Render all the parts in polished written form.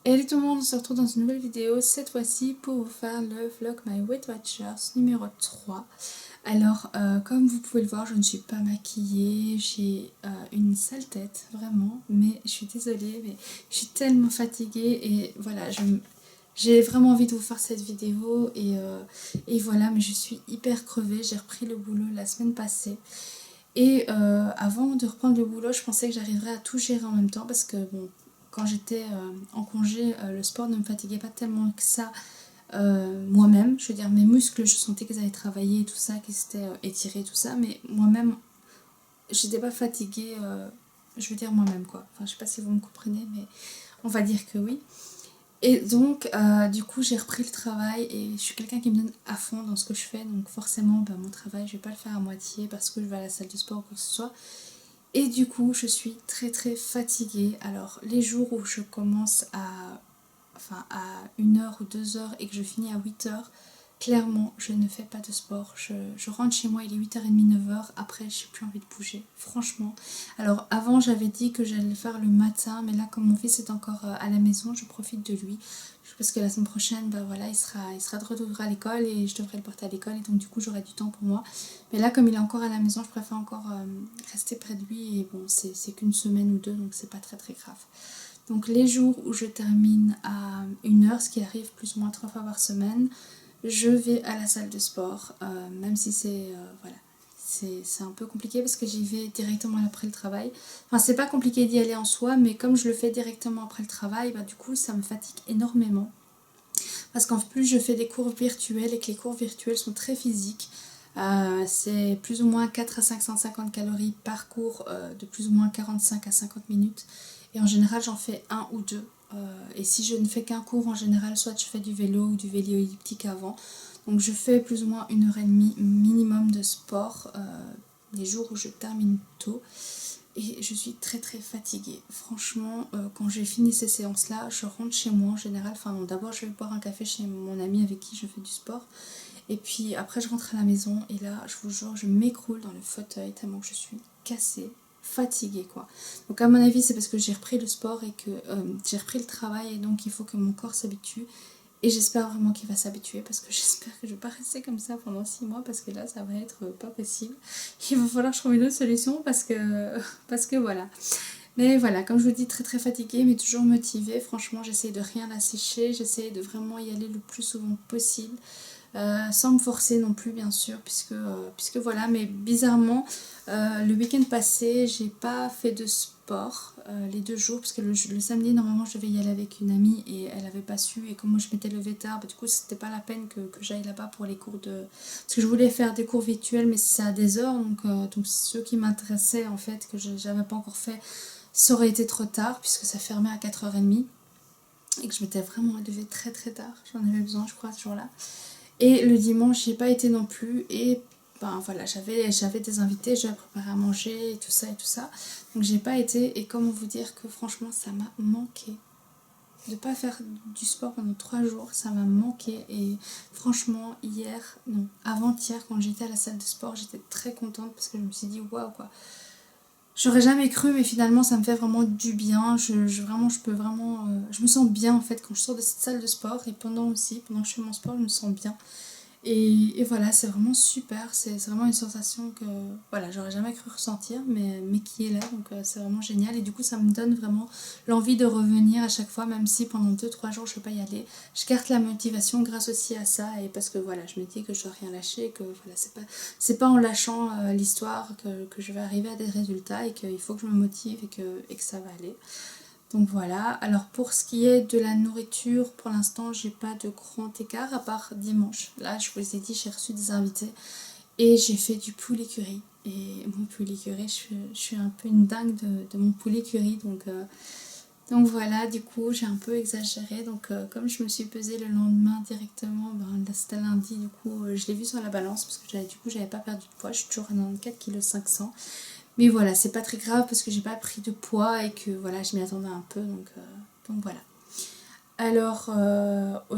Hello tout le monde, on se retrouve dans une nouvelle vidéo, cette fois-ci pour vous faire le vlog My Weight Watchers numéro 3. Alors, comme vous pouvez le voir, je ne suis pas maquillée, j'ai une sale tête, vraiment, mais je suis désolée, mais je suis tellement fatiguée et voilà, j'ai vraiment envie de vous faire cette vidéo et voilà, mais je suis hyper crevée, j'ai repris le boulot la semaine passée. Et avant de reprendre le boulot, je pensais que j'arriverais à tout gérer en même temps parce que bon, quand j'étais en congé, le sport ne me fatiguait pas tellement que ça moi-même. Je veux dire, mes muscles, je sentais qu'ils avaient travaillé et tout ça, qu'ils s'étaient étirés, tout ça, mais moi-même, j'étais pas fatiguée, je veux dire moi-même quoi. Enfin, je sais pas si vous me comprenez, mais on va dire que oui. Et donc, du coup, j'ai repris le travail et je suis quelqu'un qui me donne à fond dans ce que je fais. Donc, forcément, mon travail, je vais pas le faire à moitié parce que je vais à la salle de sport ou quoi que ce soit. Et du coup, je suis très très fatiguée. Alors, les jours où je commence à 1 heure ou 2 heures et que je finis à 8 heures, clairement, je ne fais pas de sport. Je rentre chez moi, il est 8h30, 9 heures. Après, j'ai plus envie de bouger, franchement. Alors, avant, j'avais dit que j'allais le faire le matin, mais là, comme mon fils est encore à la maison, je profite de lui. Parce que la semaine prochaine, voilà, il sera de retour à l'école et je devrais le porter à l'école. Et donc, du coup, j'aurai du temps pour moi. Mais là, comme il est encore à la maison, je préfère encore rester près de lui. Et bon, c'est qu'une semaine ou deux, donc c'est pas très très grave. Donc les jours où je termine à 1 heure, ce qui arrive plus ou moins 3 fois par semaine, je vais à la salle de sport, même si voilà, c'est un peu compliqué parce que j'y vais directement après le travail. Enfin, c'est pas compliqué d'y aller en soi, mais comme je le fais directement après le travail, du coup, ça me fatigue énormément. Parce qu'en plus, je fais des cours virtuels et que les cours virtuels sont très physiques. C'est plus ou moins 4 à 550 calories par cours de plus ou moins 45 à 50 minutes. Et en général, j'en fais un ou deux. Et si je ne fais qu'un cours, en général, soit je fais du vélo ou du vélo elliptique avant. Donc je fais plus ou moins 1 heure et demie minimum de sport les jours où je termine tôt. Et je suis très très fatiguée. Franchement, quand j'ai fini ces séances-là, je rentre chez moi en général. Enfin, non, d'abord, je vais boire un café chez mon ami avec qui je fais du sport. Et puis après, je rentre à la maison et là, je vous jure, je m'écroule dans le fauteuil tellement que je suis cassée, fatiguée quoi. Donc à mon avis, c'est parce que j'ai repris le sport et que j'ai repris le travail et donc il faut que mon corps s'habitue. Et j'espère vraiment qu'il va s'habituer parce que j'espère que je vais pas rester comme ça pendant 6 mois parce que là, ça va être pas possible. Il va falloir que je trouve une autre solution parce que voilà. Mais voilà, comme je vous dis, très très fatiguée, mais toujours motivée. Franchement, j'essaie de rien la sécher, j'essaie de vraiment y aller le plus souvent possible. Sans me forcer non plus bien sûr puisque voilà, mais bizarrement le week-end passé j'ai pas fait de sport les 2 jours parce que le samedi normalement je devais y aller avec une amie et elle avait pas su et comme moi je m'étais levée tard, du coup c'était pas la peine que j'aille là-bas pour les cours de parce que je voulais faire des cours virtuels mais c'est à des heures donc ceux qui m'intéressaient en fait que j'avais pas encore fait, ça aurait été trop tard puisque ça fermait à 4h30 et que je m'étais vraiment levée très très tard, j'en avais besoin je crois ce jour-là. Et le dimanche, j'y ai pas été non plus. Et voilà, j'avais des invités, j'avais préparé à manger et tout ça et tout ça. Donc j'ai pas été. Et comment vous dire que franchement, ça m'a manqué. De pas faire du sport pendant 3 jours, ça m'a manqué. Et franchement, hier, non, avant-hier, quand j'étais à la salle de sport, j'étais très contente parce que je me suis dit waouh quoi. J'aurais jamais cru, mais finalement, ça me fait vraiment du bien. Je peux vraiment. Je me sens bien en fait quand je sors de cette salle de sport et pendant aussi, pendant que je fais mon sport, je me sens bien. Et voilà, c'est vraiment super, c'est vraiment une sensation que voilà, j'aurais jamais cru ressentir, mais qui est là, donc c'est vraiment génial. Et du coup, ça me donne vraiment l'envie de revenir à chaque fois, même si pendant 2 3 jours je ne peux pas y aller. Je garde la motivation grâce aussi à ça, et parce que voilà, je me dis que je dois rien lâcher, que voilà, c'est pas en lâchant l'histoire que je vais arriver à des résultats, et qu'il faut que je me motive et que ça va aller. Donc voilà, alors pour ce qui est de la nourriture, pour l'instant j'ai pas de grand écart à part dimanche. Là je vous ai dit, j'ai reçu des invités et j'ai fait du poulet curry. Et mon poulet curry, je suis un peu une dingue de mon poulet curry. Donc voilà, du coup j'ai un peu exagéré. Donc comme je me suis pesée le lendemain directement, là c'était lundi, du coup je l'ai vu sur la balance parce que j'avais pas perdu de poids. Je suis toujours à 94,5 kg. Mais voilà, c'est pas très grave parce que j'ai pas pris de poids et que voilà, je m'y attendais un peu. Donc voilà. Alors,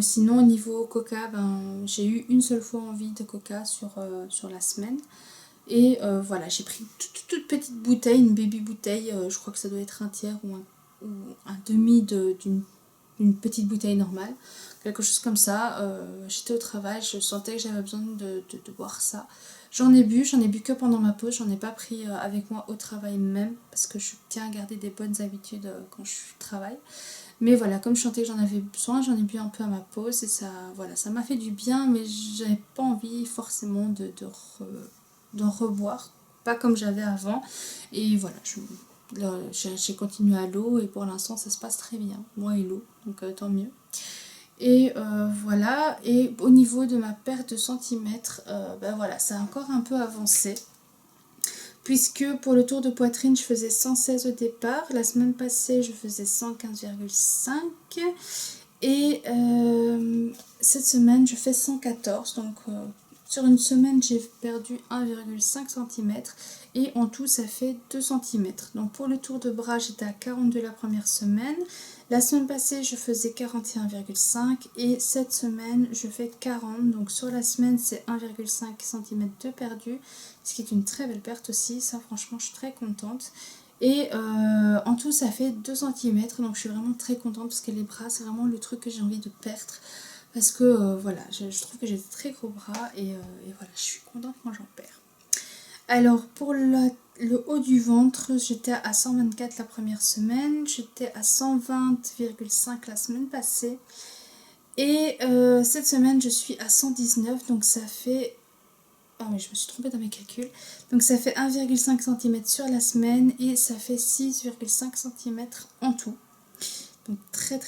sinon, au niveau coca, j'ai eu une seule fois envie de coca sur la semaine. Et voilà, j'ai pris toute petite bouteille, une baby bouteille. Je crois que ça doit être un tiers ou un demi d'une une petite bouteille normale, quelque chose comme ça. J'étais au travail, je sentais que j'avais besoin de boire ça. J'en ai bu que pendant ma pause, j'en ai pas pris avec moi au travail même, parce que je tiens à garder des bonnes habitudes quand je travaille. Mais voilà, comme je sentais que j'en avais besoin, j'en ai bu un peu à ma pause et ça, voilà, ça m'a fait du bien, mais j'avais pas envie forcément d'en reboire, pas comme j'avais avant. Et voilà, j'ai continué à l'eau et pour l'instant ça se passe très bien, moi et l'eau, donc tant mieux. Et voilà, et au niveau de ma perte de centimètres, ben voilà, ça a encore un peu avancé. Puisque pour le tour de poitrine, je faisais 116 au départ. La semaine passée, je faisais 115,5. Et cette semaine, je fais 114. Donc sur une semaine, j'ai perdu 1,5 cm. Et en tout, ça fait 2 cm. Donc pour le tour de bras, j'étais à 42 la première semaine. La semaine passée, je faisais 41,5 et cette semaine, je fais 40. Donc sur la semaine, c'est 1,5 cm de perdu, ce qui est une très belle perte aussi. Ça, franchement, je suis très contente. Et en tout, ça fait 2 cm. Donc je suis vraiment très contente parce que les bras, c'est vraiment le truc que j'ai envie de perdre. Parce que voilà, je trouve que j'ai de très gros bras et voilà, je suis contente quand j'en perds. Alors pour le haut du ventre, j'étais à 124 la première semaine, j'étais à 120,5 la semaine passée. Et cette semaine, je suis à 119, donc ça fait... Ah oui, je me suis trompée dans mes calculs. Donc ça fait 1,5 cm sur la semaine et ça fait 6,5 cm en tout. Donc très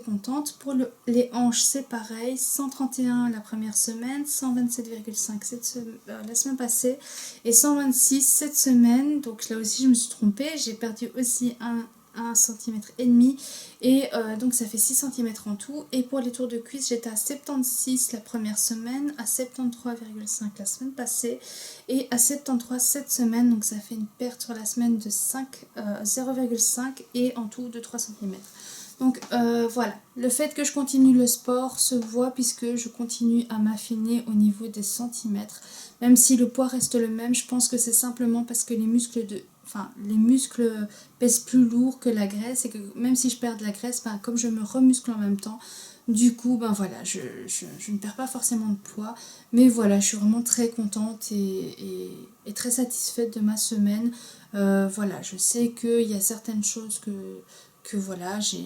contente. Pour les hanches, c'est pareil, 131 la première semaine, 127,5 la semaine passée et 126 cette semaine. Donc là aussi je me suis trompée, j'ai perdu aussi 1 cm et demi et donc ça fait 6 cm en tout. Et pour les tours de cuisse, j'étais à 76 la première semaine, à 73,5 la semaine passée et à 73 cette semaine. Donc ça fait une perte sur la semaine de 0,5 et en tout de 3 cm. Donc voilà, le fait que je continue le sport se voit puisque je continue à m'affiner au niveau des centimètres. Même si le poids reste le même, je pense que c'est simplement parce que les muscles pèsent plus lourd que la graisse et que même si je perds de la graisse, ben, comme je me remuscle en même temps, du coup, ben voilà, je ne perds pas forcément de poids. Mais voilà, je suis vraiment très contente et très satisfaite de ma semaine. Voilà, je sais qu'il y a certaines choses que voilà, je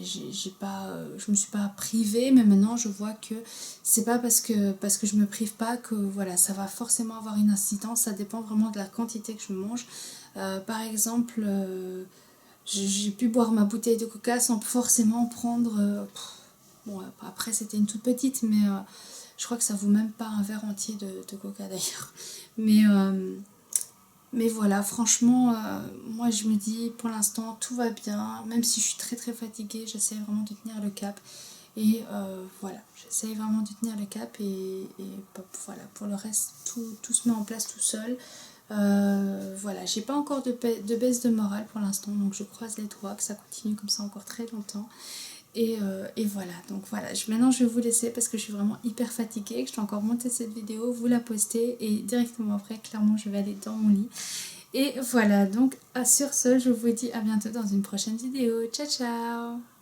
me suis pas privée, mais maintenant je vois que c'est pas parce que je me prive pas que voilà, ça va forcément avoir une incidence. Ça dépend vraiment de la quantité que je mange. Par exemple, j'ai pu boire ma bouteille de coca sans forcément prendre... bon, après c'était une toute petite, mais je crois que ça vaut même pas un verre entier de coca d'ailleurs. Mais voilà, franchement, moi je me dis pour l'instant tout va bien, même si je suis très fatiguée, j'essaie vraiment de tenir le cap. Et voilà, j'essaie vraiment de tenir le cap et voilà, pour le reste, tout se met en place tout seul. Voilà, j'ai pas encore de baisse de morale pour l'instant, donc je croise les doigts que ça continue comme ça encore très longtemps. Et voilà, donc voilà, maintenant je vais vous laisser parce que je suis vraiment hyper fatiguée, que je dois encore monter cette vidéo, vous la poster et directement après, clairement, je vais aller dans mon lit. Et voilà, donc sur ce, je vous dis à bientôt dans une prochaine vidéo. Ciao ciao!